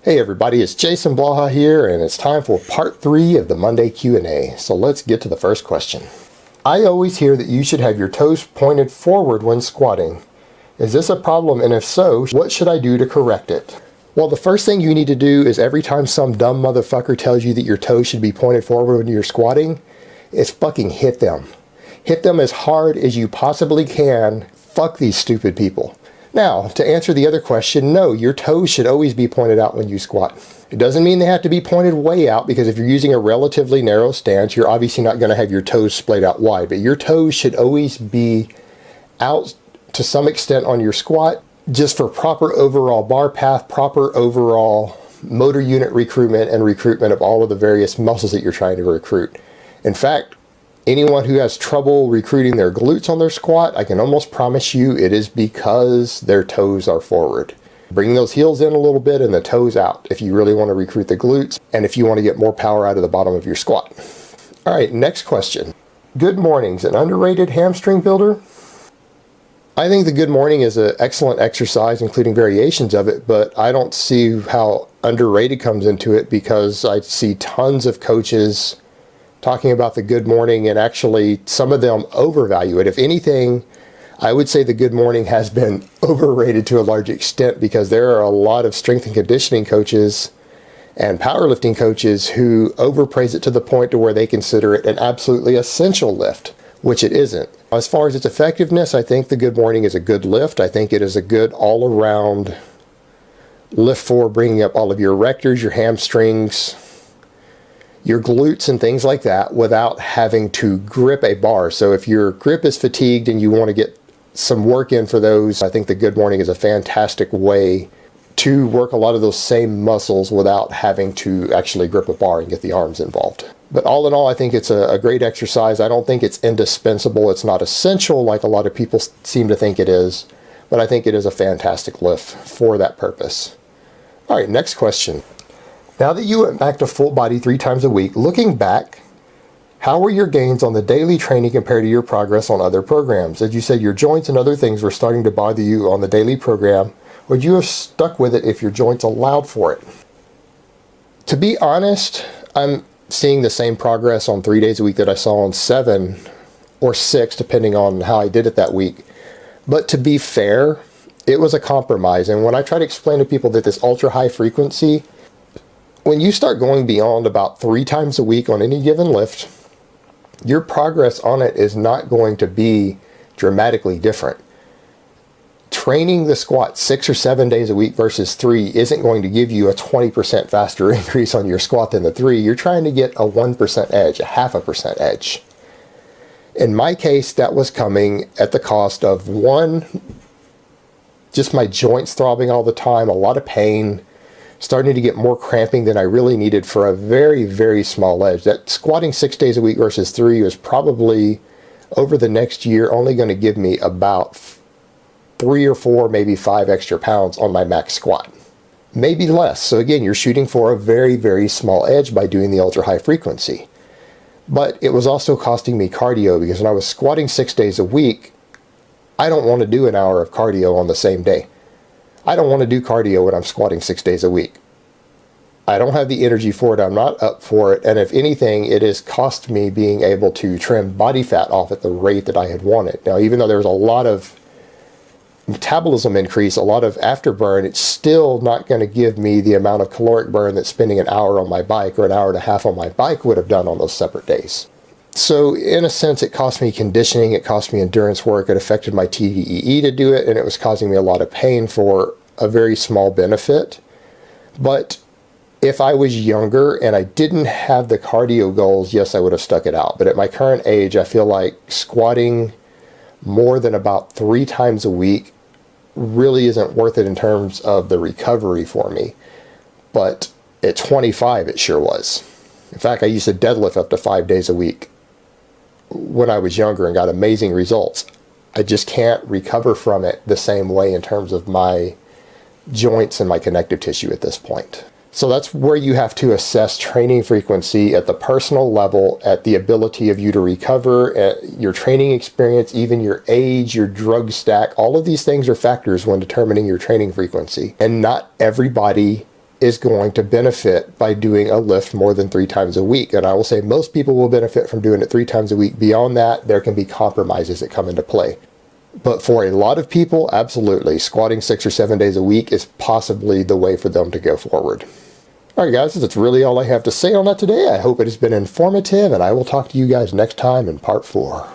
Hey everybody, it's Jason Blaha here, and it's time for part 3 of the Monday Q&A. So let's get to the first question. I always hear that you should have your toes pointed forward when squatting. Is this a problem, and if so, what should I do to correct it? Well, the first thing you need to do is every time some dumb motherfucker tells you that your toes should be pointed forward when you're squatting, is fucking hit them. Hit them as hard as you possibly can. Fuck these stupid people. Now, to answer the other question, no, your toes should always be pointed out when you squat. It doesn't mean they have to be pointed way out, because if you're using a relatively narrow stance, you're obviously not going to have your toes splayed out wide, but your toes should always be out to some extent on your squat, just for proper overall bar path, proper overall motor unit recruitment, and recruitment of all of the various muscles that you're trying to recruit. In fact, anyone who has trouble recruiting their glutes on their squat, I can almost promise you it is because their toes are forward. Bring those heels in a little bit and the toes out if you really want to recruit the glutes and if you want to get more power out of the bottom of your squat. All right, next question. Good morning's an underrated hamstring builder? I think the good morning is an excellent exercise, including variations of it, but I don't see how underrated comes into it, because I see tons of coaches talking about the good morning, and actually some of them overvalue it. If anything, I would say the good morning has been overrated to a large extent, because there are a lot of strength and conditioning coaches and powerlifting coaches who overpraise it to the point to where they consider it an absolutely essential lift, which it isn't. As far as its effectiveness, I think the good morning is a good lift. I think it is a good all-around lift for bringing up all of your erectors, your hamstrings, your glutes and things like that without having to grip a bar. So if your grip is fatigued and you want to get some work in for those, I think the good morning is a fantastic way to work a lot of those same muscles without having to actually grip a bar and get the arms involved. But all in all, I think it's a great exercise. I don't think it's indispensable. It's not essential like a lot of people seem to think it is, but I think it is a fantastic lift for that purpose. All right, next question. Now that you went back to full body 3 times a week, looking back, how were your gains on the daily training compared to your progress on other programs? As you said, your joints and other things were starting to bother you on the daily program. Would you have stuck with it if your joints allowed for it? To be honest, I'm seeing the same progress on 3 days a week that I saw on 7 or 6, depending on how I did it that week. But to be fair, it was a compromise. And when I try to explain to people that this ultra high frequency, when you start going beyond about 3 times a week on any given lift, your progress on it is not going to be dramatically different. Training the squat 6 or 7 days a week versus 3 isn't going to give you a 20% faster increase on your squat than the 3. You're trying to get a 1% edge, a 0.5% edge. In my case, that was coming at the cost of, 1, just my joints throbbing all the time, a lot of pain, starting to get more cramping than I really needed for a very, very small edge. That squatting 6 days a week versus 3 was probably, over the next year, only going to give me about 3 or 4, maybe 5 extra pounds on my max squat. Maybe less. So again, you're shooting for a very, very small edge by doing the ultra high frequency. But it was also costing me cardio, because when I was squatting 6 days a week, I don't want to do an hour of cardio on the same day. I don't want to do cardio when I'm squatting 6 days a week. I don't have the energy for it. I'm not up for it. And if anything, it has cost me being able to trim body fat off at the rate that I had wanted. Now, even though there's a lot of metabolism increase, a lot of afterburn, it's still not going to give me the amount of caloric burn that spending an hour on my bike or an hour and a half on my bike would have done on those separate days. So in a sense, it cost me conditioning, it cost me endurance work, it affected my TDEE to do it, and it was causing me a lot of pain for a very small benefit. But if I was younger and I didn't have the cardio goals, yes, I would have stuck it out. But at my current age, I feel like squatting more than about 3 times a week really isn't worth it in terms of the recovery for me. But at 25, it sure was. In fact, I used to deadlift up to 5 days a week when I was younger and got amazing results. I just can't recover from it the same way in terms of my joints and my connective tissue at this point. So that's where you have to assess training frequency at the personal level, at the ability of you to recover, at your training experience, even your age, your drug stack. All of these things are factors when determining your training frequency. And not everybody is going to benefit by doing a lift more than 3 times a week. And I will say most people will benefit from doing it 3 times a week. Beyond that, there can be compromises that come into play. But for a lot of people, absolutely, squatting 6 or 7 days a week is possibly the way for them to go forward. Alright guys, that's really all I have to say on that today. I hope it has been informative, and I will talk to you guys next time in part 4.